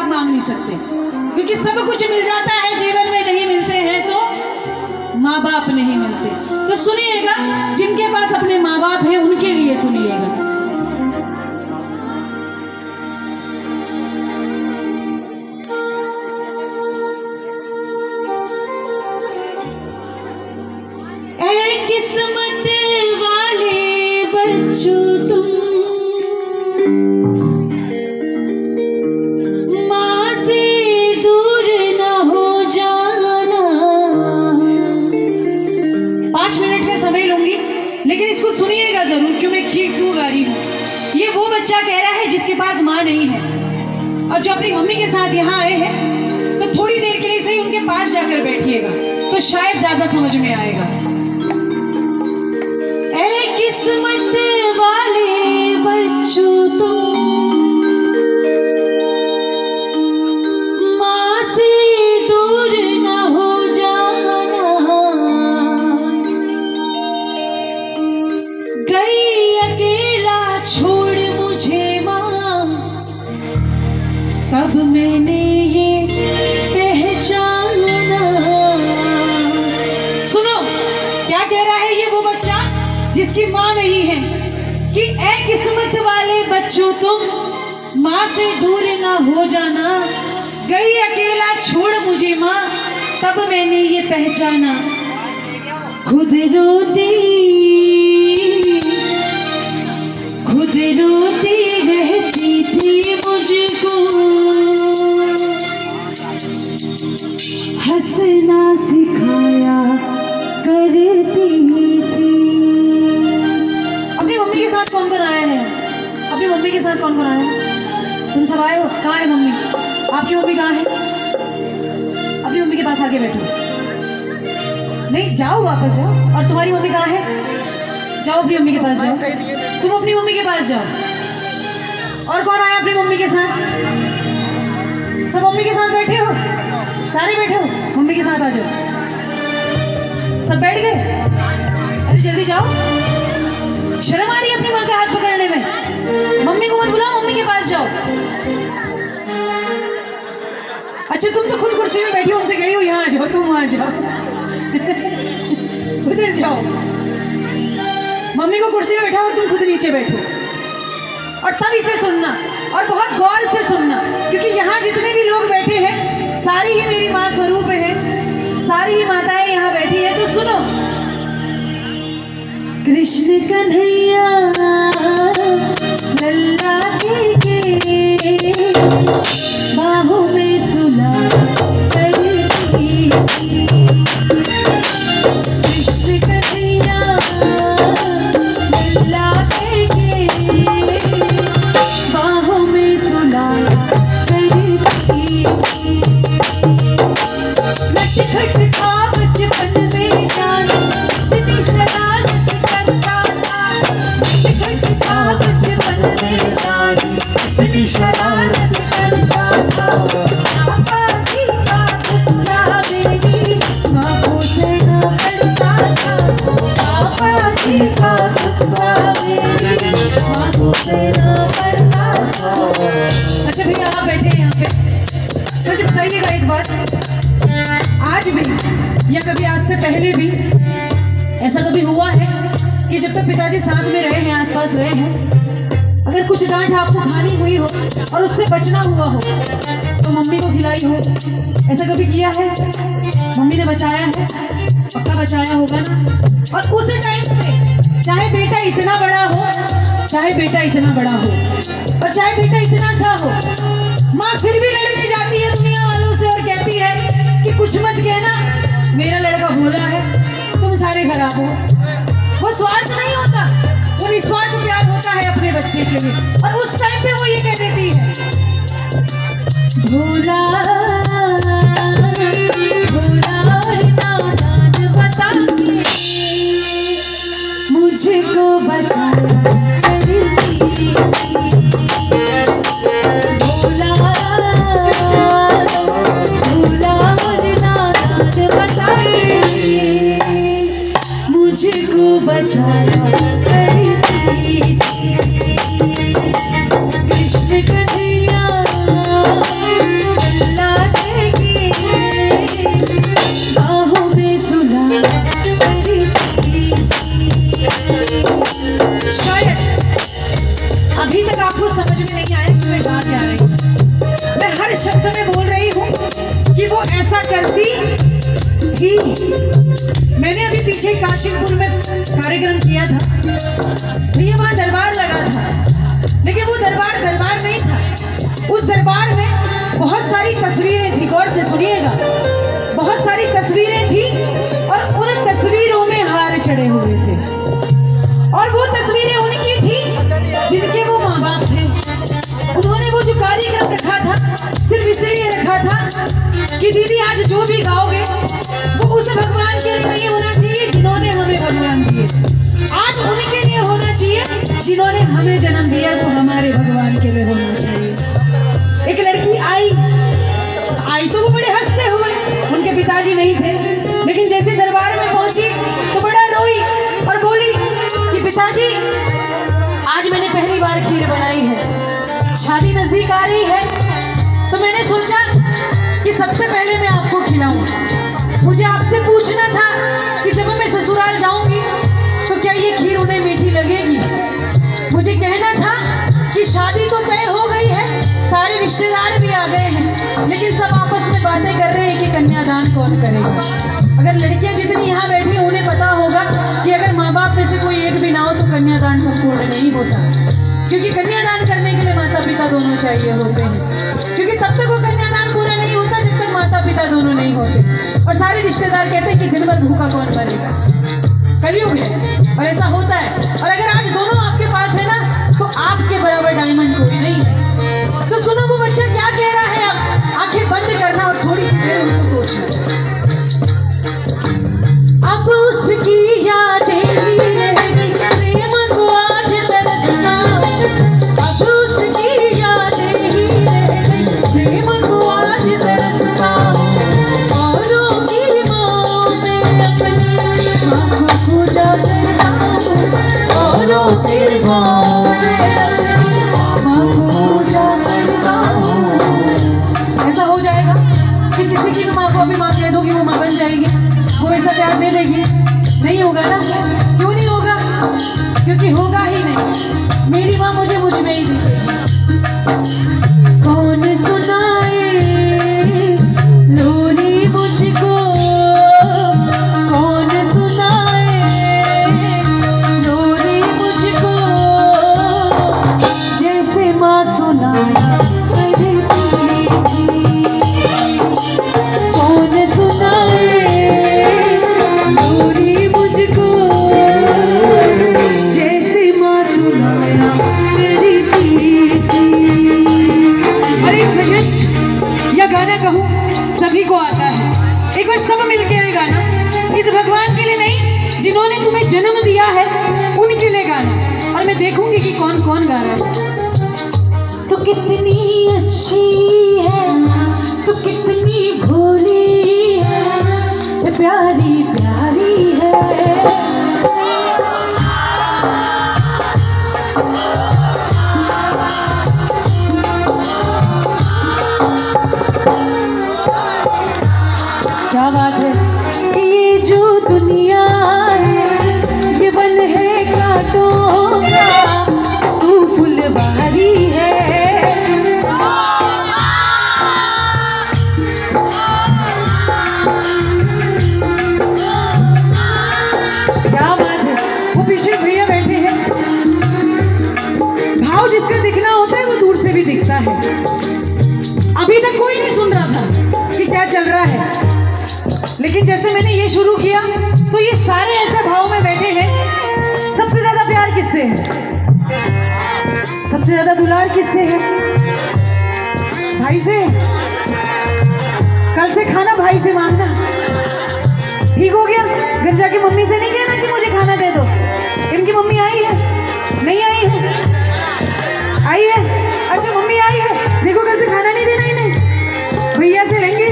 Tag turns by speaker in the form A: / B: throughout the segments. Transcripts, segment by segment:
A: आप मांग नहीं सकते, क्योंकि सब कुछ मिल जाता है, जीवन में नहीं मिलते हैं तो माँ बाप नहीं मिलते। तो सुनिएगा, जिनके पास अपने माँ बाप हैं उनके लिए सुनिएगा। किस्मत वाले बच्चों तुम, माँ से दूर न हो जाना। 5 मिनट का समय लूंगी, लेकिन इसको सुनिएगा जरूर, क्यों मैं क्यों गा रही हूँ। ये वो बच्चा कह रहा है जिसके पास माँ नहीं है, और जो अपनी मम्मी के साथ यहाँ आए हैं, तो थोड़ी देर के लिए सही उनके पास जाकर बैठिएगा, तो शायद ज्यादा समझ में आएगा। किस्मत वाले बच्चों तुम, माँ से दूर न हो जाना। गई अकेला छोड़ मुझे माँ, तब मैंने ये पहचाना। सुनो क्या कह रहा है ये वो बच्चा जिसकी माँ नहीं है, कि ऐ किस्मत वाले बच्चों तुम, माँ से दूर ना हो जाना। गई अकेला छोड़ मुझे माँ, तब मैंने ये पहचाना। खुद रोती रहती थी मुझको, हंसना सिखाया करती थी। अपनी मम्मी के साथ कौन कौन आया है? अपनी मम्मी के साथ कौन कौन आया है? तुम सब आए हो? कहाँ है मम्मी? आपकी मम्मी कहाँ है? अपनी मम्मी के पास आके बैठो। नहीं, जाओ वापस जाओ। और तुम्हारी मम्मी कहाँ है? जाओ अपनी मम्मी के पास जाओ। तुम अपनी मम्मी के पास जाओ। और कौन आया अपनी मम्मी के साथ? सब मम्मी के साथ बैठे हो? सारे बैठे हो? मम्मी के साथ आ जाओ। सब बैठ गए? अरे जल्दी जाओ, शर्म आ रही है अपनी माँ का हाथ पकड़ने में। मम्मी को मत बुलाओ, मम्मी के पास जाओ। अच्छा तुम तो खुद कुर्सी में बैठी हो, उनसे गई हो, यहाँ आ जाओ, तुम वहां जाओ। उधर जाओ, मम्मी को कुर्सी में बैठा और तुम खुद नीचे बैठो। और तब इसे सुनना, और बहुत गौर से सुनना, क्योंकि यहाँ जितने भी लोग बैठे हैं सारी ही मेरी माँ स्वरूप है, सारी ही माताएं यहाँ बैठी है। तो सुनो, कृष्ण कन्हैया लल्ला के बाहों में सुला करती। कृष्ण कन्हैया लल्ला के बाहों में सुला करती। नटखट था बचपन में जान, इतनी शरारत करता था। नटखट था बचपन में जान, इतनी शरारत करता था। पापा जी का गुस्सा मेरी माँ को सहना पड़ता था। पापा जी का गुस्सा मेरी माँ को सहना पड़ता था। अच्छा भैया आप बैठे हैं यहाँ पे, सच बताइएगा एक बात, आज भी या कभी आज से पहले भी ऐसा कभी हुआ है कि जब तक पिताजी साथ में रहे हैं, आसपास रहे हैं, अगर कुछ डांट आपको खानी हुई हो और उससे बचना हुआ हो तो मम्मी को खिलाई हो? ऐसा कभी किया है? मम्मी ने बचाया है? पक्का बचाया होगा ना। और उस टाइम पे चाहे बेटा इतना बड़ा हो, चाहे बेटा इतना बड़ा हो, और चाहे बेटा इतना सा हो, माँ फिर भी लड़ने जाती है दुनिया वालों से और कहती है कि कुछ मत कहना, मेरा लड़का भोला है, तुम सारे खराब हो। वो स्वार्थ नहीं होता, वो निस्वार्थ प्यार होता है अपने बच्चे के लिए। और उस टाइम पे वो ये कह देती है, भोला भोला और नादान बता के मुझको बचाया करती। भोला भोला और नादान बता के मुझको बचाया करती। कृष्ण कन्हैया शब्द में बोल रही हूँ कि वो ऐसा करती थी। मैंने अभी पीछे काशीपुर में कार्यक्रम किया था, तो ये वहाँ दरबार लगा था, लेकिन वो दरबार नहीं था। उस दरबार में बहुत सारी तस्वीरें थी, गौर से सुनिएगा, बहुत सारी तस्वीरें थी और उन तस्वीरों में हार चढ़े हुए थे और वो तस्वीरें उनकी थी जिनके वो माँ बाप थे। उन्होंने वो जो कार्यक्रम रखा था सिर्फ इसलिए रखा था कि दीदी आज जो भी गाओगे वो उस भगवान के लिए नहीं होना चाहिए जिन्होंने हमें भगवान दिए, आज उनके लिए होना चाहिए जिन्होंने हमें जन्म दिया, तो हमारे भगवान के लिए होना चाहिए। एक लड़की आई तो वो बड़े हंसते हुए, उनके पिताजी नहीं थे, लेकिन जैसे दरबार में पहुंची तो बड़ा रोई और बोली कि पिताजी आज मैंने पहली बार खीर बनाई है, शादी नजदीक आ रही है, तो मैंने सोचा कि सबसे पहले मैं आपको खिलाऊं। मुझे आपसे पूछना था कि जब मैं ससुराल जाऊंगी तो क्या ये खीर उन्हें मीठी लगेगी। मुझे कहना था कि शादी तो तय हो गई है, सारे रिश्तेदार भी आ गए हैं, लेकिन सब आपस में बातें कर रहे हैं कि कन्यादान कौन करेगा। अगर लड़कियां जितनी यहाँ बैठी हैं उन्हें पता होगा कि अगर माँ बाप में से कोई एक भी ना हो तो कन्यादान संपूर्ण नहीं होता, क्योंकि कन्यादान करने के लिए माता पिता दोनों चाहिए होते हैं, क्योंकि तब तक वो कन्यादान पूरा नहीं होता जब तक माता पिता दोनों नहीं होते। और सारे रिश्तेदार कहते हैं कि दिन भर भूखा कौन मरेगा, कलयुग है और ऐसा होता है। और अगर आज दोनों आपके पास है ना तो आपके बराबर डायमंड कोई नहीं है। तो सुनो वो बच्चा क्या कह रहा है, अब आंखें बंद करना और थोड़ी सी देर उनको सोचना। अब उसकी यादें ही रहेगी, प्रेम को आज तरसना। अब उसकी यादें ही रहेगी, प्रेम को आज तरसना। औरों की माँ में अपनी आँखों को जागरता हूँ, औरों की माँ में अपनी आँखों को जागरता हूँ। ऐसा हो जाएगा कि किसी की भी माँ को अभी माँ कह दो कि वो माँ बन जाएगी, वो ऐसा प्यार दे देगी? नहीं होगा ना। क्यों नहीं होगा? क्योंकि होगा ही नहीं। मेरी माँ मुझे मुझ में ही दिखेगी। कौन सुनाए लोरी मुझको, कौन सुनाए लोरी मुझको, जैसे माँ सुनाया सभी को आता है। एक बार सब मिलके ये गाना, इस भगवान के लिए नहीं जिन्होंने तुम्हें जन्म दिया है उनके लिए गाना, और मैं देखूंगी कि कौन कौन गा रहा है। तो कितनी अच्छी है, तो कितनी भोली है, प्यारी प्यारी है। क्या बात है। ये जो दुनिया है ये बन है कांटों का, तू फुलवारी है। क्या बात है। वो पीछे भैया बैठे हैं, भाव जिसका दिखना होता है वो दूर से भी दिखता है। अभी तक कोई नहीं सुन रहा था कि क्या चल रहा है, लेकिन जैसे मैंने ये शुरू किया तो ये सारे ऐसे भाव में बैठे हैं। सबसे ज्यादा प्यार किससे है? सबसे ज्यादा दुलार किससे है? भाई से। कल से खाना भाई से मांगना, ठीक हो गया? घर जाके मम्मी से नहीं कहना कि मुझे खाना दे दो। इनकी मम्मी आई है? नहीं आई है? आई है? अच्छा मम्मी आई है, देखो कल से खाना नहीं देना इन्हें, भैया से लेंगे।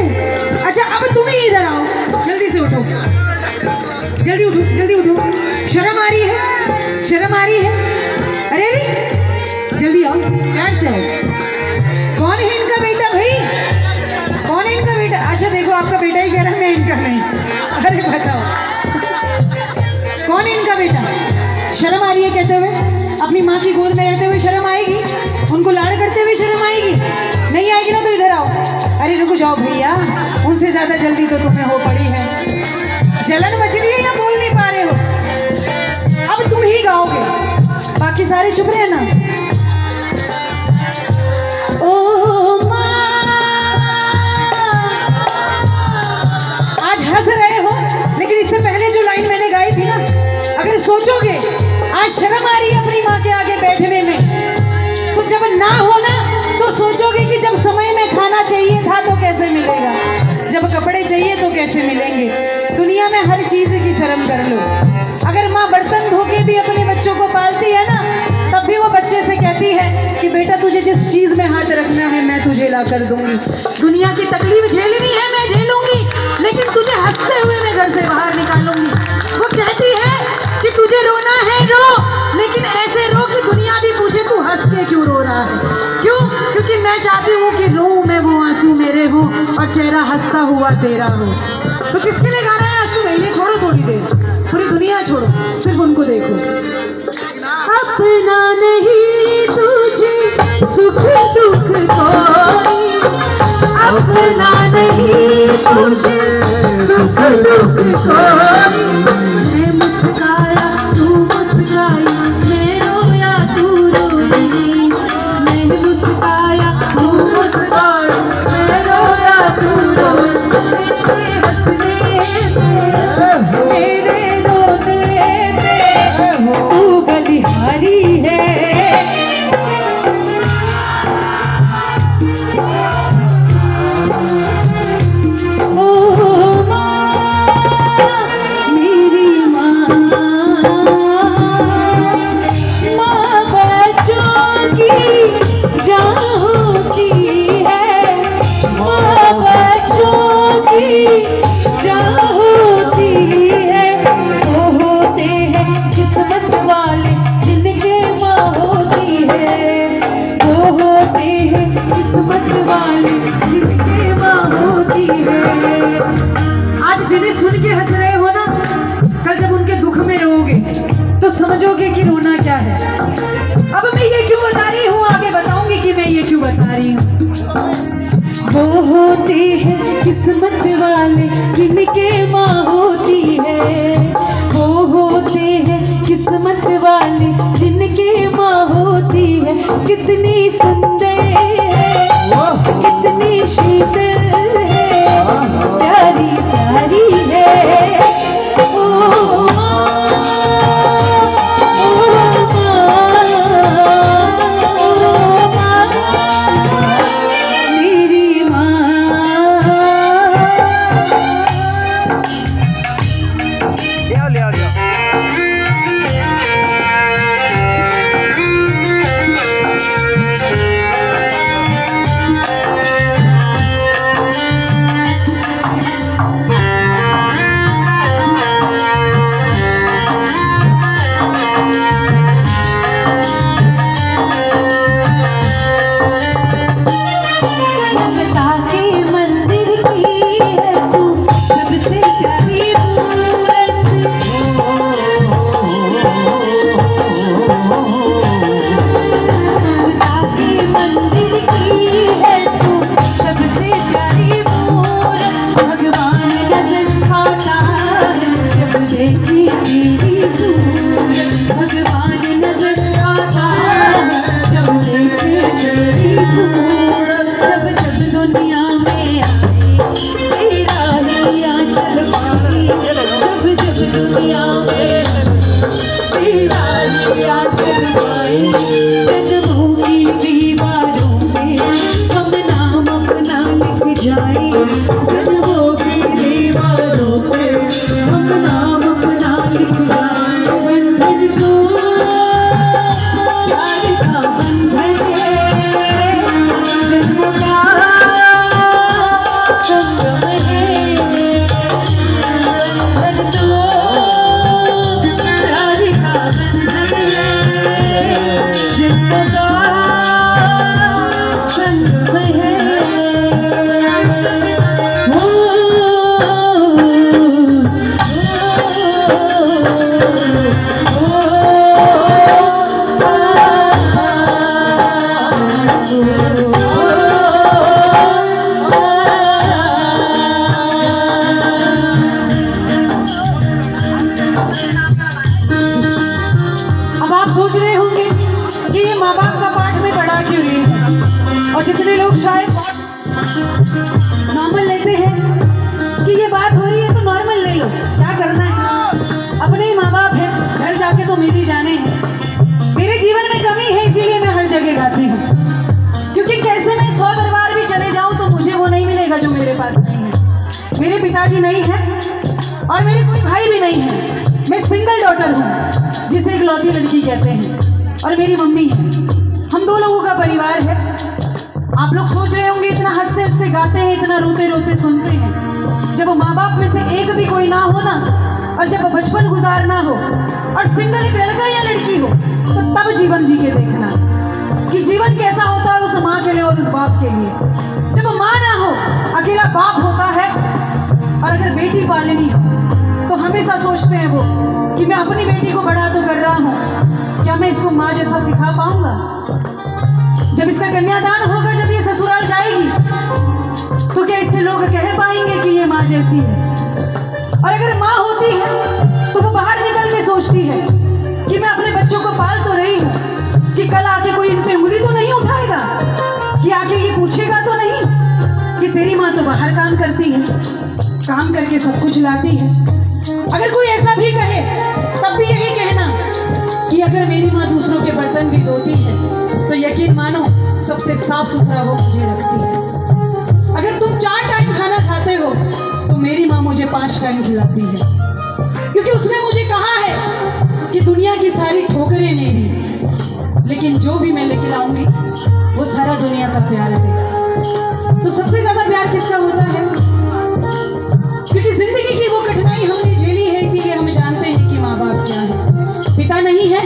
A: अच्छा अब तुम ही इधर आओ, जल्दी से उठो, जल्दी उठो, जल्दी उठो। शर्म आ रही है? शर्म आ रही है? अरे अरे जल्दी आओ, प्यार से आओ। कौन है इनका बेटा भाई? कौन है इनका बेटा? अच्छा देखो आपका बेटा ही कह रहा है, मैं इनका नहीं। अरे बताओ कौन है इनका बेटा? शर्म आ रही है कहते हुए? अपनी माँ की गोद में रहते हुए शर्म आएगी? उनको लाड़ करते हुए शर्म आएगी? नहीं आएगी ना तो इधर आओ। जाओ भैया, उनसे ज्यादा जल्दी तो तुम्हें हो पड़ी है। जलन मच रही है या बोल नहीं पा रहे हो? अब तुम ही गाओगे, बाकी सारे चुप रहे ना। ओ माँ, आज हंस रहे हो, लेकिन इससे पहले जो लाइन मैंने गाई थी ना, अगर सोचोगे आज शर्म आ रही है अपनी माँ के आगे बैठने में, तो जब ना हो ना तो सोचोगे कि जब समय में खाना चाहिए था तो कैसे मिलेगा, जब कपड़े चाहिए तो कैसे मिलेंगे। दुनिया में हर चीज की शर्म कर लो। अगर माँ बर्तन धो के भी अपने बच्चों को पालती है ना, तब भी वो बच्चे से कहती है कि बेटा तुझे जिस चीज में हाथ रखना है मैं तुझे ला कर दूंगी। दुनिया की तकलीफ झेलनी है मैं झेलूंगी, लेकिन तुझे हंसते हुए मैं घर से बाहर निकालूंगी। वो कहती है कि तुझे रोना है रो, लेकिन ऐसे रो कि दुनिया भी पूछे तू हंस के क्यों रो रहा है। क्यों? क्योंकि मैं चाहती हूँ कि रोऊं मैं वो आंसू मेरे हो और चेहरा हंसता हुआ तेरा हो। तो किसके लिए गाना है आज? तुम इन्हें छोड़ो थोड़ी देर, पूरी दुनिया छोड़ो, सिर्फ उनको देखो। अपना नहीं तुझे सुख दुख कोई, अपना नहीं तुझे सुख दुख कोई। मैं मुस्काया तू मुस्काई, मैं रोया तू रोई, मैं मुस्काया तू मुस्काई, मैं रोया तू रोई। मेरे हंसने में मेरे रोने में तू बलिहारी है। आज जिन्हें सुन के हंस रहे हो ना, कल जब उनके दुख में रोओगे तो समझोगे कि रोना क्या है। अब मैं ये क्यों बता रही हूँ, आगे बताऊंगी कि मैं ये क्यों बता रही हूँ। वो होते हैं किस्मत वाले जिनके माँ होती है, वो होते हैं किस्मत वाले जिनके माँ होती है। कितनी सुंदर है, कितनी शीतल है, प्यारी प्यारी है। ओ मेरी माँ,
B: ले आओ।
A: जन्मों की दीवारों में हम नाम अपना लिख जाए, जन्मों की दीवारों पे हम नाम अपना लिख जाए। बंधन को प्यार का बंधन है, जन्म का संगम है। बंधन तो प्यार का बंधन है, जन्म का संगम है।
C: पिताजी नहीं है और मेरे कोई भाई भी नहीं है। मैं सिंगल डॉटर हूँ जिसे इकलौती लड़की कहते हैं, और मेरी मम्मी है। हम 2 लोगों का परिवार है। आप लोग सोच रहे होंगे इतना हंसते हंसते गाते हैं, इतना रोते रोते सुनते हैं। जब माँ बाप में से एक भी कोई ना हो ना, और जब बचपन गुजारना हो और सिंगल एक लड़का या लड़की हो, तो तब जीवन जी के देखना कि जीवन कैसा होता है उस माँ के लिए और उस बाप के लिए। जब माँ ना हो, अकेला बाप होता है, और अगर बेटी पालनी हो तो हमेशा सोचते हैं वो कि मैं अपनी बेटी को बड़ा तो कर रहा हूँ, क्या मैं इसको माँ जैसा सिखा पाऊंगा? जब इसका कन्यादान होगा, जब ये ससुराल जाएगी, तो क्या इससे लोग कह पाएंगे कि ये माँ जैसी है? और अगर माँ होती है तो वो बाहर निकल के सोचती है कि मैं अपने बच्चों को पाल तो रही हूँ, कि कल आके कोई इन पे उंगली तो नहीं उठाएगा, कि आके ये पूछेगा तो नहीं कि तेरी माँ तो बाहर काम करती है, काम करके सब कुछ लाती है। अगर कोई ऐसा भी कहे तब भी यही कहना कि अगर मेरी माँ दूसरों के बर्तन भी धोती है तो यकीन मानो सबसे साफ सुथरा वो मुझे रखती है। अगर तुम 4 टाइम खाना खाते हो तो मेरी माँ मुझे 5 टाइम खिलाती है, क्योंकि उसने मुझे कहा है कि दुनिया की सारी ठोकरें मेरी, लेकिन जो भी मैं लेके लाऊंगी वो सारा दुनिया का प्यार देगा। तो सबसे ज्यादा प्यार किसका होता है? क्योंकि जिंदगी की वो कठिनाई हमने झेली है, इसीलिए हम जानते हैं कि माँ बाप क्या है। पिता नहीं है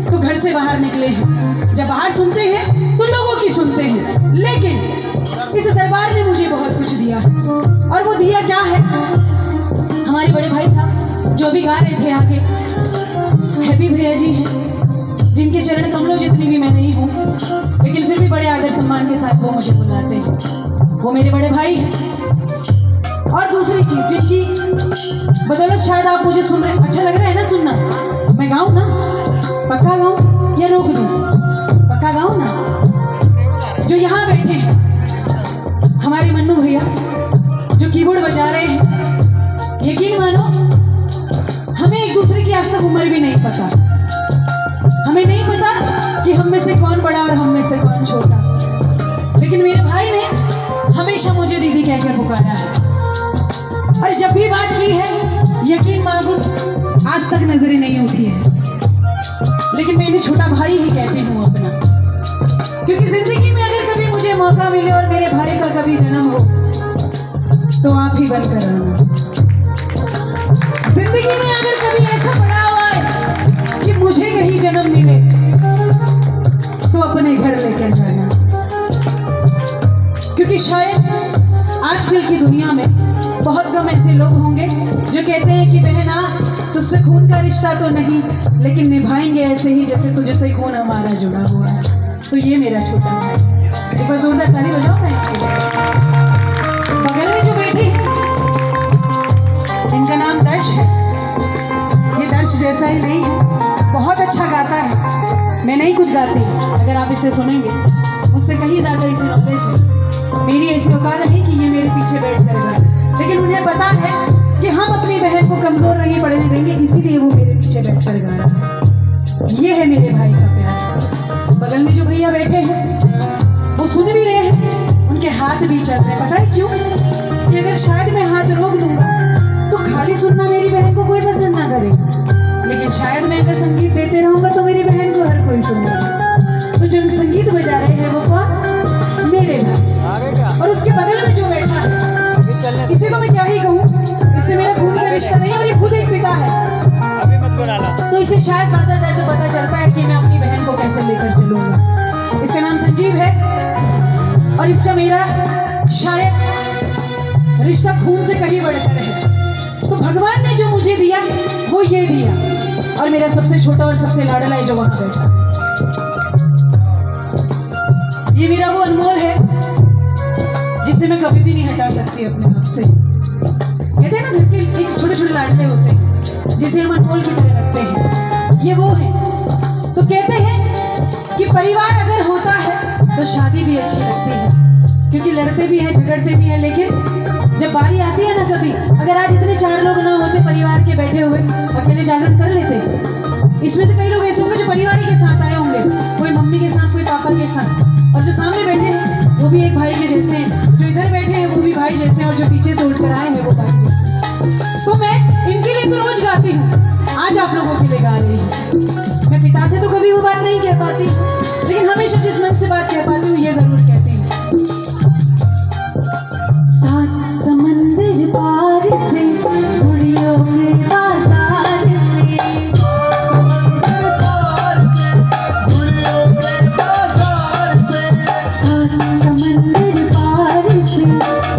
C: तो घर से बाहर निकले हैं, जब बाहर सुनते हैं तो लोगों की सुनते हैं, लेकिन इस दरबार ने मुझे बहुत कुछ दिया है। और वो दिया क्या है? हमारे बड़े भाई साहब जो भी गा रहे थे आके, हैप्पी भैया जी हैं, जिनके चरण कमलों जितनी भी मैं नहीं हूँ, लेकिन फिर भी बड़े आदर सम्मान के साथ वो मुझे बुलाते हैं। वो मेरे बड़े भाई हैं। और दूसरी चीज जिनकी बदौलत शायद आप मुझे सुन रहे, अच्छा लग रहा है ना सुनना? मैं गाऊं ना? पक्का गाऊं या रोक दूं? पक्का गाऊं ना? जो यहाँ बैठे हैं हमारे मन्नू भैया जो कीबोर्ड बजा रहे हैं, यकीन मानो हमें एक दूसरे की आज तक उम्र भी नहीं पता। हमें नहीं पता कि हम में से कौन बड़ा और हम में से कौन छोटा, लेकिन मेरे भाई ने हमेशा मुझे दीदी कहकर पुकारा है। और जब भी बात की है, यकीन मानो आज तक नजरें नहीं उठी है, लेकिन मैं इन्हें छोटा भाई ही कहती हूँ अपना, क्योंकि जिंदगी में अगर कभी मुझे मौका मिले और मेरे भाई का कभी जन्म हो तो आप ही बनकर रहना। जिंदगी में अगर कभी ऐसा पड़ा हुआ है कि मुझे कहीं जन्म मिले तो अपने घर लेकर जाना, क्योंकि शायद आजकल की दुनिया में बहुत कम ऐसे लोग होंगे जो कहते हैं कि बहना तुझसे खून का रिश्ता तो नहीं, लेकिन निभाएंगे ऐसे ही जैसे तुझसे खून हमारा जुड़ा हुआ है। तो ये मेरा छोटा भाई, एक बार जोरदार ताली बजाओ ना इसके लिए। बगल में जो बैठी इनका नाम दर्श है। ये दर्श जैसा ही नहीं है, बहुत अच्छा गाता है। मैं नहीं कुछ गाती, अगर आप इसे सुनेंगे मुझसे कहीं ज्यादा इसे नॉलेज है। मेरी ऐसी औकात है कि ये मेरे पीछे बैठ कर गाए, लेकिन उन्हें पता है कि हम अपनी बहन को कमजोर नहीं पड़ने देंगे, इसीलिए वो मेरे पीछे बैठ कर गा रहा है। ये है मेरे भाई का प्यार। बगल में जो भैया बैठे हैं वो सुन भी रहे हैं, उनके हाथ भी चल रहे हैं। पता है क्यों? कि अगर शायद मैं हाथ रोक दूंगा तो खाली सुनना मेरी बहन को कोई पसंद ना करेगा, लेकिन शायद मैं अगर संगीत देते रहूंगा तो मेरी बहन को हर कोई सुनेगा। तो जो संगीत बजा रहे हैं वो कौन? मेरे भाई। और उसके बगल में जो बैठा है, इसे तो मैं क्या ही कहूँ, इससे मेरा खून का रिश्ता नहीं और ये खुद एक पिता है। तो इसे शायद ज्यादा दर्द पता चलता है कि मैं अपनी बहन को कैसे लेकर चलूंगा। इसका नाम संजीव है और इसका मेरा शायद रिश्ता खून से कहीं बढ़कर है। तो भगवान ने जो मुझे दिया वो ये दिया, और मेरा सबसे छोटा और सबसे लाडला है जो वहां बैठा। ये मेरा वो अनमोल है जिसे मैं कभी भी नहीं हटा सकती अपने आप से। कहते हैं ना घर के एक छोटे छोटे लाडले होते हैं जिसे हम अनमोल की तरह रखते हैं, ये वो है। तो कहते हैं कि परिवार अगर होता है तो शादी भी अच्छी लगती है, क्योंकि लड़ते भी हैं झगड़ते भी हैं, लेकिन जब बारी आती है ना कभी, अगर आज इतने 4 लोग ना होते परिवार के बैठे हुए, अकेले जागरण कर लेते। इसमें से कई लोग ऐसे होंगे जो परिवार के साथ आए होंगे, कोई मम्मी के साथ, कोई पापा के साथ, और जो सामने बैठे हैं वो भी एक भाई के जैसे हैं, जो इधर बैठे हैं वो भी भाई जैसे हैं, और जो पीछे से उठकर आए हैं वो गाने जैसे। तो मैं इनके लिए तो रोज गाती हूँ, आज आप लोगों के लिए गा रही हूँ। मैं पिता से तो कभी वो बात नहीं कह पाती, लेकिन हमेशा जिस मन से बात कह पाती हूँ ये जरूर कहती हूँ। सात समंदर पार से गुड़ियों के बाजार से, सात समंदर पार से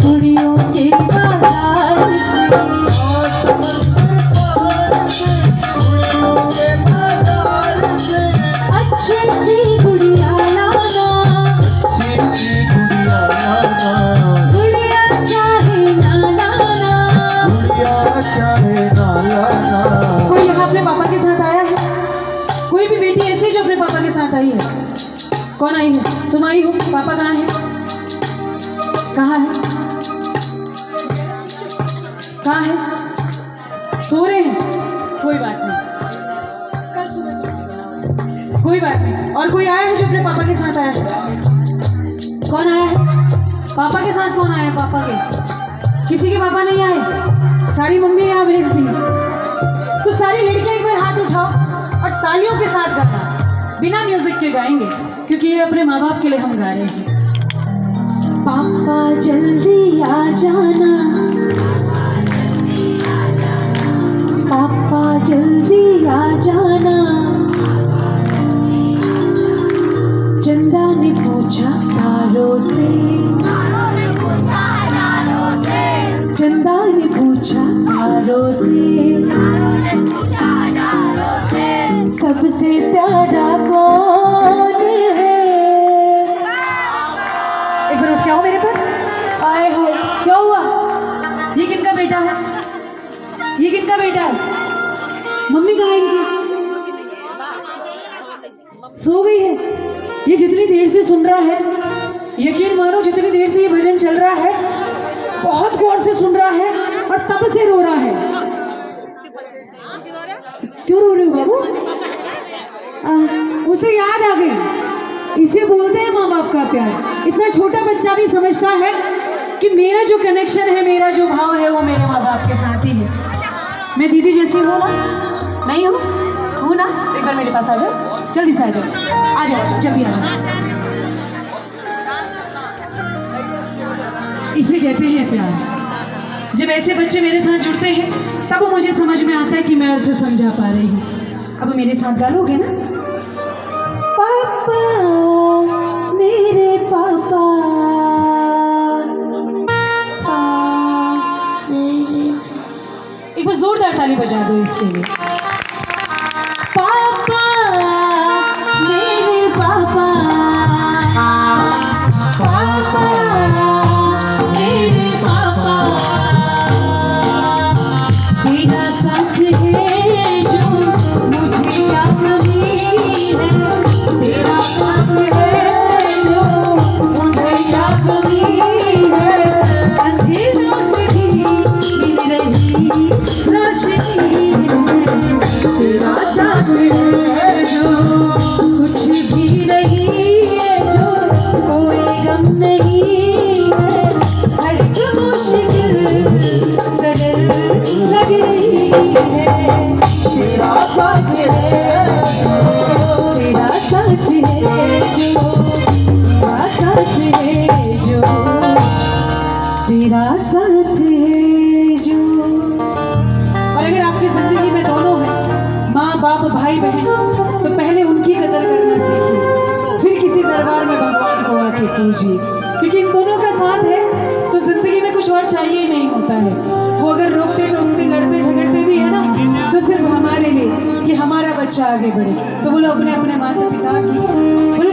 C: गुड़ियों के बाजार से, अच्छी सी गुड़िया लाना, गुड़िया चाहे ना लाना। कोई यहाँ अपने पापा के साथ आया है? कोई भी बेटी ऐसी जो अपने पापा के साथ आई है? कौन आई है? तुम आई हो? पापा कहाँ है? कहाँ है? कहाँ है? सो रहे हैं? कोई बात नहीं, कल सुबह सो, कोई बात नहीं। और कोई आया है जो अपने पापा के साथ आया है? कौन आया है? पापा के साथ कौन आया है? पापा के किसी के पापा नहीं आए? सारी मम्मी यहाँ भेज दी। तो सारी लड़कियां एक बार हाथ उठाओ और तालियों के साथ गाना, बिना म्यूजिक के गाएंगे, क्योंकि ये अपने माँ बाप के लिए हम गा रहे हैं। पापा जल्दी आ जाना, पापा जल्दी आ जाना, चंदा ने पूछा तारों से, चंदा ने पूछा तारों से, सबसे प्यारा कौन है? एक बार उठ के आओ मेरे पास। आए हो, क्या हुआ? ये किनका बेटा है? ये किनका बेटा है? मम्मी कहाँ है इनकी? सो गई है। ये जितनी देर से सुन रहा है, यकीन मानो जितनी देर से ये भजन चल रहा है, बहुत गौर से सुन रहा है और तब से रो रहा है। क्यों रो रहे हो बाबू? उसे याद आ गई। इसे बोलते हैं माँ बाप का प्यार। इतना छोटा बच्चा भी समझता है कि मेरा जो कनेक्शन है, मेरा जो भाव है, वो मेरे माँ बाप के साथ ही है। मैं दीदी जैसी हूँ ना? नहीं हूँ? हूँ ना? एक बार मेरे पास आ जाओ, जल्दी से आ जाओ, आ जाओ, जल्दी आ जाओ। इसे कहते हैं प्यार। जब ऐसे बच्चे मेरे साथ जुड़ते हैं तब मुझे समझ में आता है कि मैं अर्थ समझा पा रही हूँ। अब मेरे साथ गालोगे ना? पापा मेरे पापा, एक बार जोरदार ताली बजा दो इसके लिए। पापा मेरे पापा, पापा मेरे पापा, तेरा साथ है जो मुझे क्या कमी है, तेरा साथ है जो मुझे क्या कमी है, अंधेरों से भी मिल रही रोशनी है, तेरा साथ है जो कुछ भी नहीं है, जो कोई गम नहीं है, हर एक मुश्किल सरल लग रही है, तेरा साथ है, तेरा साथ है जो, तेरा साथ है जो, तेरा साथ है जो। और अगर आपकी जिंदगी में दोनों हैं, माँ बाप भाई बहन, तो पहले उनकी कदर करना सीखिए, फिर किसी दरबार में भगवान को आके पूजिए, क्योंकि इन दोनों का साथ है तो जिंदगी में कुछ और चाहिए ही नहीं होता है। वो अगर रोकते टोकते लड़ते झगड़ते भी है ना, तो सिर्फ हमारे लिए कि हमारा बच्चा आगे बढ़े। तो बोलो अपने अपने माता पिता की, बोलो